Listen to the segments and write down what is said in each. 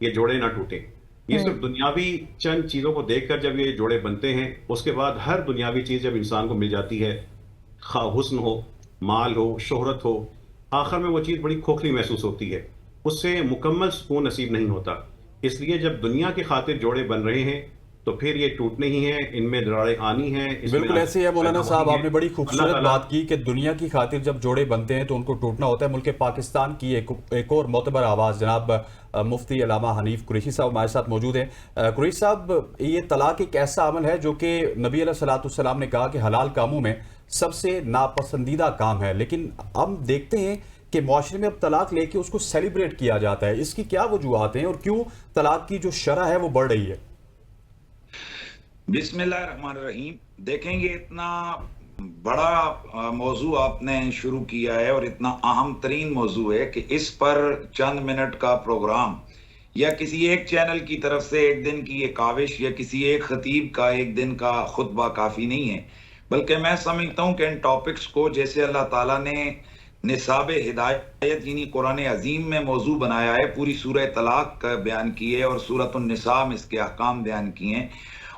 یہ جوڑے نہ ٹوٹیں. یہ صرف دنیاوی چند چیزوں کو دیکھ کر جب یہ جوڑے بنتے ہیں، اس کے بعد ہر دنیاوی چیز جب انسان کو مل جاتی ہے، خواہ حسن ہو، مال ہو، شہرت ہو، آخر میں وہ چیز بڑی کھوکھلی محسوس ہوتی ہے، اس سے مکمل سکون نصیب نہیں ہوتا. اس لیے جب دنیا کی خاطر جوڑے بن رہے ہیں تو پھر یہ ٹوٹنے ہی ہیں، ان میں دراڑیں آنی ہیں. بالکل ایسے ہی ہے مولانا صاحب، آپ نے بڑی خوبصورت بات کی کہ دنیا کی خاطر جب جوڑے بنتے ہیں تو ان کو ٹوٹنا ہوتا ہے. ملک پاکستان کی ایک اور معتبر آواز جناب مفتی علامہ حنیف قریشی صاحب ہمارے ساتھ موجود ہیں. قریشی صاحب، یہ طلاق ایک ایسا عمل ہے جو کہ نبی علیہ الصلوۃ والسلام نے کہا کہ حلال کاموں میں سب سے ناپسندیدہ کام ہے، لیکن ہم دیکھتے ہیں کہ معاشرے میں اب طلاق لے کے اس کو سیلیبریٹ کیا جاتا ہے. اس کی کیا وجوہات ہیں اور کیوں طلاق کی جو شرح ہے وہ بڑھ رہی ہے؟ بسم اللہ الرحمن الرحیم. دیکھیں یہ اتنا بڑا موضوع آپ نے شروع کیا ہے اور اتنا اہم ترین موضوع ہے کہ اس پر چند منٹ کا پروگرام یا کسی ایک چینل کی طرف سے ایک دن کی یہ کاوش یا کسی ایک خطیب کا ایک دن کا خطبہ کافی نہیں ہے. بلکہ میں سمجھتا ہوں کہ ان ٹاپکس کو جیسے اللہ تعالیٰ نے نصاب ہدایت یعنی قرآن عظیم میں موضوع بنایا ہے، پوری سورہ طلاق بیان کی ہے اور سورۃ النساء میں اس کے احکام بیان کیے ہیں،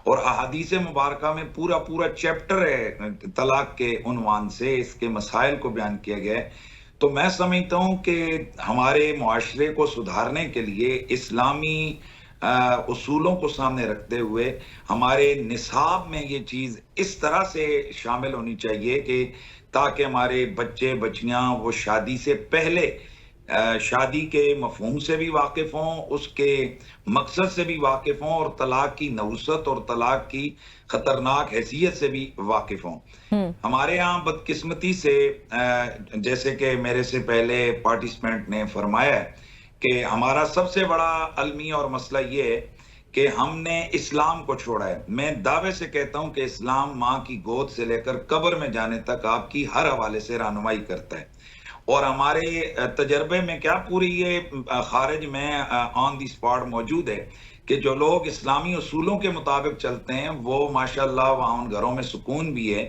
اور احادیث مبارکہ میں پورا چیپٹر ہے طلاق کے عنوان سے اس کے مسائل کو بیان کیا گیا ہے. تو میں سمجھتا ہوں کہ ہمارے معاشرے کو سدھارنے کے لیے اسلامی اصولوں کو سامنے رکھتے ہوئے ہمارے نصاب میں یہ چیز اس طرح سے شامل ہونی چاہیے کہ تاکہ ہمارے بچے بچیاں وہ شادی سے پہلے شادی کے مفہوم سے بھی واقف ہوں، اس کے مقصد سے بھی واقف ہوں، اور طلاق کی نحوست اور طلاق کی خطرناک حیثیت سے بھی واقف ہوں. ہمارے ہاں بدقسمتی سے جیسے کہ میرے سے پہلے پارٹیسپینٹ نے فرمایا ہے کہ ہمارا سب سے بڑا المیہ اور مسئلہ یہ ہے کہ ہم نے اسلام کو چھوڑا ہے. میں دعوے سے کہتا ہوں کہ اسلام ماں کی گود سے لے کر قبر میں جانے تک آپ کی ہر حوالے سے رہنمائی کرتا ہے، اور ہمارے تجربے میں کیا پوری یہ خارج میں آن دی سپاٹ موجود ہے کہ جو لوگ اسلامی اصولوں کے مطابق چلتے ہیں وہ ماشاءاللہ وہاں ان گھروں میں سکون بھی ہے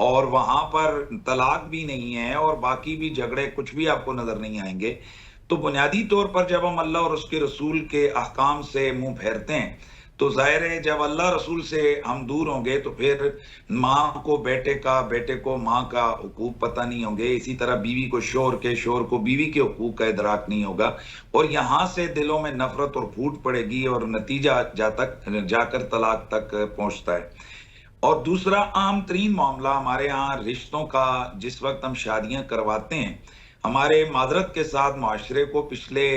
اور وہاں پر طلاق بھی نہیں ہے اور باقی بھی جھگڑے کچھ بھی آپ کو نظر نہیں آئیں گے. تو بنیادی طور پر جب ہم اللہ اور اس کے رسول کے احکام سے منہ پھیرتے ہیں تو ظاہر ہے جب اللہ رسول سے ہم دور ہوں گے تو پھر ماں کو بیٹے کا، بیٹے کو ماں کا حقوق پتہ نہیں ہوں گے، اسی طرح بیوی کو شوہر کے، شوہر کو بیوی کے حقوق کا ادراک نہیں ہوگا، اور یہاں سے دلوں میں نفرت اور پھوٹ پڑے گی اور نتیجہ جا کر طلاق تک پہنچتا ہے. اور دوسرا اہم ترین معاملہ ہمارے ہاں رشتوں کا، جس وقت ہم شادیاں کرواتے ہیں، ہمارے معذرت کے ساتھ معاشرے کو پچھلے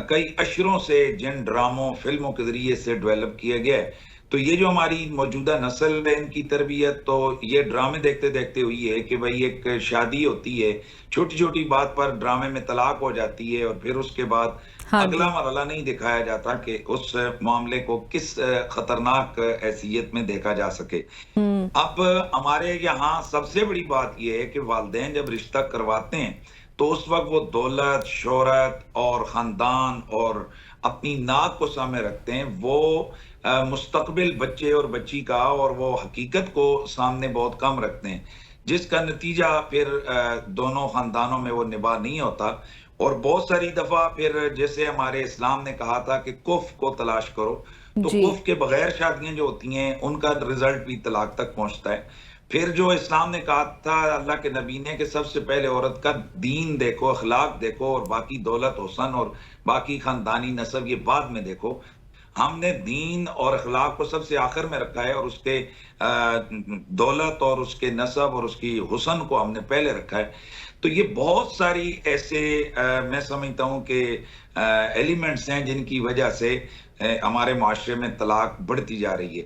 کئی اشروں سے جن ڈراموں فلموں کے ذریعے سے ڈیولپ کیا گیا ہے، تو یہ جو ہماری موجودہ نسل ہے ان کی تربیت تو یہ ڈرامے دیکھتے دیکھتے ہوئی ہے کہ بھئی ایک شادی ہوتی ہے، چھوٹی چھوٹی بات پر ڈرامے میں طلاق ہو جاتی ہے اور پھر اس کے بعد اگلا مرحلہ نہیں دکھایا جاتا کہ اس معاملے کو کس خطرناک حیثیت میں دیکھا جا سکے. اب ہمارے یہاں سب سے بڑی بات یہ ہے کہ والدین جب رشتہ کرواتے ہیں تو اس وقت وہ دولت، شہرت اور خاندان اور اپنی ناک کو سامنے رکھتے ہیں، وہ مستقبل بچے اور بچی کا اور وہ حقیقت کو سامنے بہت کم رکھتے ہیں، جس کا نتیجہ پھر دونوں خاندانوں میں وہ نباہ نہیں ہوتا. اور بہت ساری دفعہ پھر جیسے ہمارے اسلام نے کہا تھا کہ کف کو تلاش کرو، تو کف کے بغیر شادیاں جو ہوتی ہیں ان کا رزلٹ بھی طلاق تک پہنچتا ہے. پھر جو اسلام نے کہا تھا اللہ کے نبی نے کہ سب سے پہلے عورت کا دین دیکھو، اخلاق دیکھو، اور باقی دولت، حسن اور باقی خاندانی نسب یہ بعد میں دیکھو، ہم نے دین اور اخلاق کو سب سے آخر میں رکھا ہے اور اس کے دولت اور اس کے نسب اور اس کی حسن کو ہم نے پہلے رکھا ہے. تو یہ بہت ساری ایسے میں سمجھتا ہوں کہ ایلیمنٹس ہیں جن کی وجہ سے ہمارے معاشرے میں طلاق بڑھتی جا رہی ہے.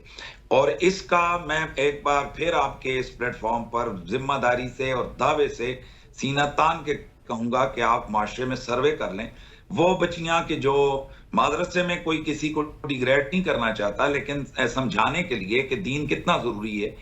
اور اس کا میں ایک بار پھر آپ کے اس پلیٹ فارم پر ذمہ داری سے اور دعوے سے سینہ تان کے کہوں گا کہ آپ معاشرے میں سروے کر لیں. وہ بچیاں کہ جو معذرت سے میں کوئی کسی کو ڈیگریڈ نہیں کرنا چاہتا، لیکن سمجھانے کے لیے کہ دین کتنا ضروری ہے،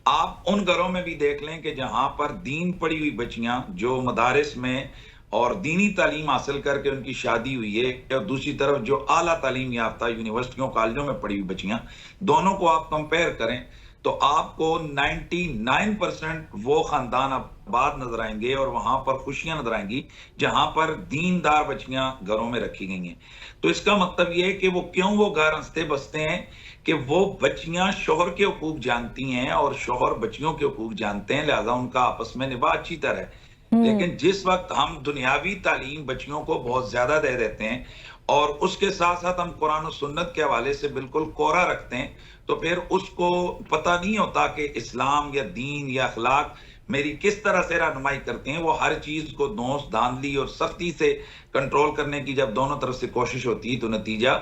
آپ ان گھروں میں بھی دیکھ لیں کہ جہاں پر دین پڑھی ہوئی بچیاں جو مدارس میں اور دینی تعلیم حاصل کر کے ان کی شادی ہوئی ہے، اور دوسری طرف جو اعلیٰ تعلیم یافتہ یونیورسٹیوں کالجوں میں پڑھی ہوئی بچیاں، دونوں کو آپ کمپیئر کریں تو آپ کو 99% وہ خاندان آباد نظر آئیں گے اور وہاں پر خوشیاں نظر آئیں گی جہاں پر دیندار بچیاں گھروں میں رکھی گئی ہیں. تو اس کا مطلب یہ ہے کہ وہ کیوں وہ گھر ہنستے بستے ہیں کہ وہ بچیاں شوہر کے حقوق جانتی ہیں اور شوہر بچیوں کے حقوق جانتے ہیں، لہذا ان کا آپس میں نباہ اچھی طرح ہے. لیکن جس وقت ہم دنیاوی تعلیم بچیوں کو بہت زیادہ دے دیتے ہیں اور اس کے ساتھ ساتھ ہم قرآن و سنت کے حوالے سے بالکل کوڑا رکھتے ہیں، تو پھر اس کو پتہ نہیں ہوتا کہ اسلام یا دین یا اخلاق میری کس طرح سے رہنمائی کرتے ہیں. وہ ہر چیز کو دھونس دھاندلی اور سختی سے کنٹرول کرنے کی جب دونوں طرف سے کوشش ہوتی ہے تو نتیجہ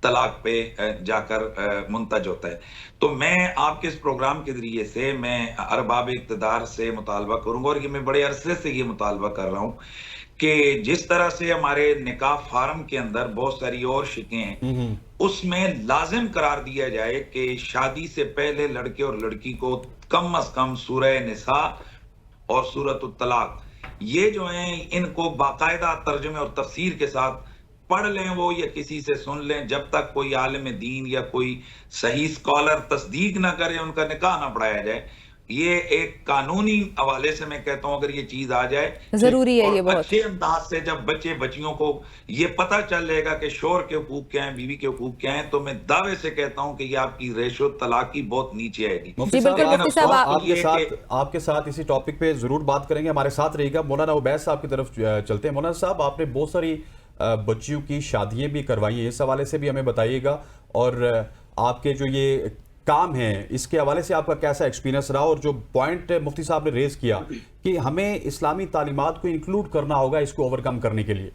طلاق پہ جا کر منتج ہوتا ہے. تو میں آپ کے اس پروگرام کے ذریعے سے میں ارباب اقتدار سے مطالبہ کروں گا، اور یہ میں بڑے عرصے سے یہ مطالبہ کر رہا ہوں کہ جس طرح سے ہمارے نکاح فارم کے اندر بہت ساری اور شکیں ہیں، اس میں لازم قرار دیا جائے کہ شادی سے پہلے لڑکے اور لڑکی کو کم از کم سورہ نساء اور سورۃ الطلاق یہ جو ہیں ان کو باقاعدہ ترجمے اور تفسیر کے ساتھ پڑھ لیں وہ، یا کسی سے سن لیں، جب تک کوئی عالم دین یا کوئی صحیح اسکالر تصدیق نہ کرے ان کا نکاح نہ پڑھایا جائے. یہ ایک قانونی حوالے سے میں کہتا ہوں اگر یہ چیز آ جائے ضروری ہے اور یہ بہت اچھے انداز سے جب بچے بچیوں کو یہ پتہ چل جائے گا کہ شوہر کے حقوق کیا ہیں، بیوی کے حقوق کیا ہیں، تو میں دعوے سے کہتا ہوں کہ یہ آپ کی ریشو طلاق کی بہت نیچے آئے گی. مفتی جی بالکل صاحب مفتی صاحب آپ کے ساتھ اسی ٹاپک پہ ضرور بات کریں گے، ہمارے ساتھ رہیے گا. مولانا عبید صاحب کی طرف چلتے ہیں. مولانا صاحب آپ نے بہت ساری بچیوں کی شادیاں بھی کروائی ہیں، اس حوالے سے بھی ہمیں بتائیے گا، اور آپ کے جو یہ کام ہیں اس کے حوالے سے آپ کا کیسا ایکسپیرینس رہا، اور جو پوائنٹ مفتی صاحب نے ریز کیا کہ ہمیں اسلامی تعلیمات کو انکلوڈ کرنا ہوگا اس کو اوورکم کرنے کے لیے.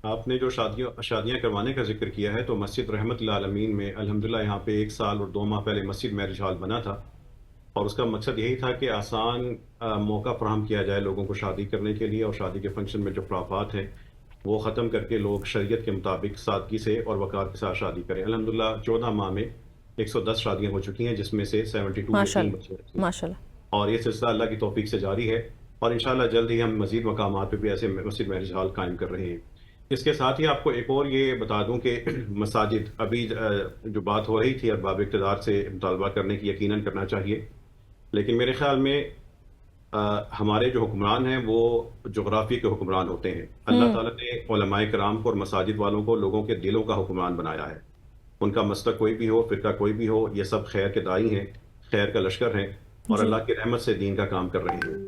آپ نے جو شادیاں کروانے کا ذکر کیا ہے تو مسجد رحمت للعالمین میں الحمدللہ یہاں پہ 1 سال اور 2 ماہ پہلے مسجد میرج ہال بنا تھا، اور اس کا مقصد یہی تھا کہ آسان موقع فراہم کیا جائے لوگوں کو شادی کرنے کے لیے، اور شادی کے فنکشن میں جو خرافات ہیں وہ ختم کر کے لوگ شریعت کے مطابق سادگی سے اور وقار کے ساتھ شادی کریں. الحمدللہ 14 ماہ میں 110 شادیاں ہو چکی ہیں، جس میں سے 72 ماشاء یتیم بچے ہیں، اللہ اور یہ سلسلہ اللہ کی توفیق سے جاری ہے، اور انشاءاللہ جلد ہی ہم مزید مقامات پہ بھی ایسے مسجد میرج ہال قائم کر رہے ہیں. اس کے ساتھ ہی آپ کو ایک اور یہ بتا دوں کہ مساجد ابھی جو بات ہو رہی تھی ارباب اقتدار سے مطالبہ کرنے کی یقیناً کرنا چاہیے، لیکن میرے خیال میں ہمارے جو حکمران ہیں وہ جغرافی کے حکمران ہوتے ہیں. اللہ تعالیٰ نے علماء کرام کو اور مساجد والوں کو لوگوں کے دلوں کا حکمران بنایا ہے. ان کا مسلک کوئی بھی ہو، فرقہ کوئی بھی ہو، یہ سب خیر کے دائی ہیں، خیر کا لشکر ہیں، اور اللہ کی رحمت سے دین کا کام کر رہے ہیں.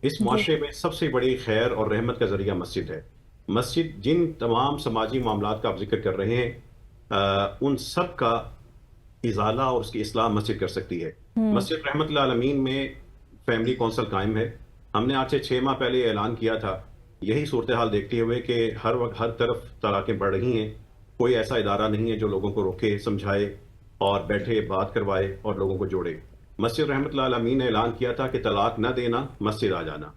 اس معاشرے میں سب سے بڑی خیر اور رحمت کا ذریعہ مسجد ہے. مسجد جن تمام سماجی معاملات کا آپ ذکر کر رہے ہیں ان سب کا ازالہ اور اس کی اصلاح مسجد کر سکتی ہے. مسجد رحمت للعالمین میں فیملی کونسل قائم ہے. ہم نے آج سے 6 ماہ پہلے اعلان کیا تھا، یہی صورتحال دیکھتے ہوئے کہ ہر وقت ہر طرف طلاقیں بڑھ رہی ہیں. کوئی ایسا ادارہ نہیں ہے جو لوگوں کو روکے، سمجھائے اور بیٹھے بات کروائے اور لوگوں کو جوڑے. مسجد رحمت للعالمین نے اعلان کیا تھا کہ طلاق نہ دینا، مسجد آ جانا.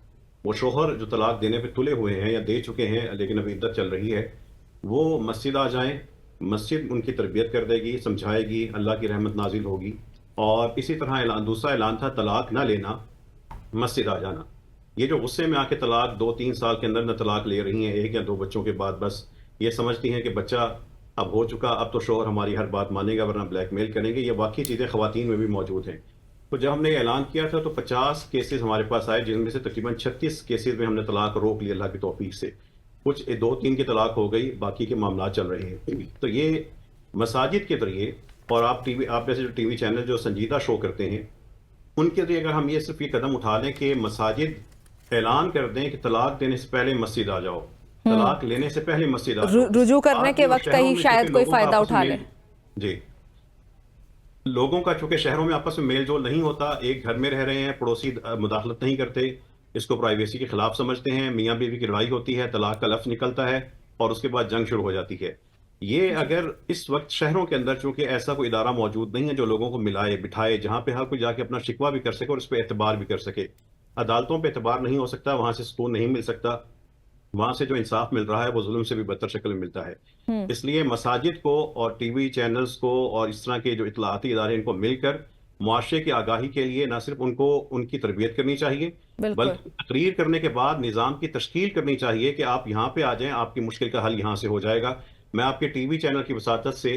وہ شوہر جو طلاق دینے پہ تلے ہوئے ہیں یا دے چکے ہیں لیکن ابھی عدت چل رہی ہے، وہ مسجد آ جائیں. مسجد ان کی تربیت کر دے گی، سمجھائے گی، اللہ کی رحمت نازل ہوگی. اور اسی طرح دوسرا اعلان تھا طلاق نہ لینا، مسجد آ جانا. یہ جو غصے میں آ کے طلاق 2-3 سال کے اندر نہ طلاق لے رہی ہیں 1 یا 2 بچوں کے بعد، بس یہ سمجھتی ہیں کہ بچہ اب ہو چکا، اب تو شوہر ہماری ہر بات مانے گا ورنہ بلیک میل کریں گے. یہ واقعی چیزیں خواتین میں بھی موجود ہیں. تو جب ہم نے اعلان کیا تھا تو 50 کیسز ہمارے پاس آئے، جن میں سے تقریباً 36 کیسز میں ہم نے طلاق روک لی اللہ کی توفیق سے. کچھ 2-3 کی طلاق ہو گئی، باقی کے معاملات چل رہے ہیں. تو یہ مساجد کے ذریعے، اور آپ جیسے جو ٹی وی چینل جو سنجیدہ شو کرتے ہیں ان کے ذریعے اگر ہم یہ صرف یہ قدم اٹھا لیں کہ مساجد اعلان کر دیں کہ طلاق دینے سے پہلے مسجد آ جاؤ، طلاق لینے سے پہلے مسجد آ جاؤ، رجوع کرنے کے وقت کا ہی شاید کوئی فائدہ اٹھا لیں. جی، لوگوں کا چونکہ شہروں میں آپس میں میل جول نہیں ہوتا، ایک گھر میں رہ رہے ہیں، پڑوسی مداخلت نہیں کرتے، اس کو پرائیویسی کے خلاف سمجھتے ہیں، میاں بیوی کی لڑائی ہوتی ہے، طلاق کا لفظ نکلتا ہے اور اس کے بعد جنگ شروع ہو جاتی ہے. یہ اگر اس وقت شہروں کے اندر چونکہ ایسا کوئی ادارہ موجود نہیں ہے جو لوگوں کو ملائے بٹھائے، جہاں پہ ہر کوئی جا کے اپنا شکوہ بھی کر سکے اور اس پہ اعتبار بھی کر سکے. عدالتوں پہ اعتبار نہیں ہو سکتا، وہاں سے سکون نہیں مل سکتا، وہاں سے جو انصاف مل رہا ہے وہ ظلم سے بھی بدتر شکل میں ملتا ہے. اس لیے مساجد کو اور ٹی وی چینلز کو اور اس طرح کے جو اطلاعاتی ادارے ان کو مل کر معاشرے کی آگاہی کے لیے نہ صرف ان کو ان کی تربیت کرنی چاہیے بلکہ تقریر کرنے کے بعد نظام کی تشکیل کرنی چاہیے کہ آپ یہاں پہ آ جائیں، آپ کی مشکل کا حل یہاں سے ہو جائے گا. میں آپ کے ٹی وی چینل کی وساطت سے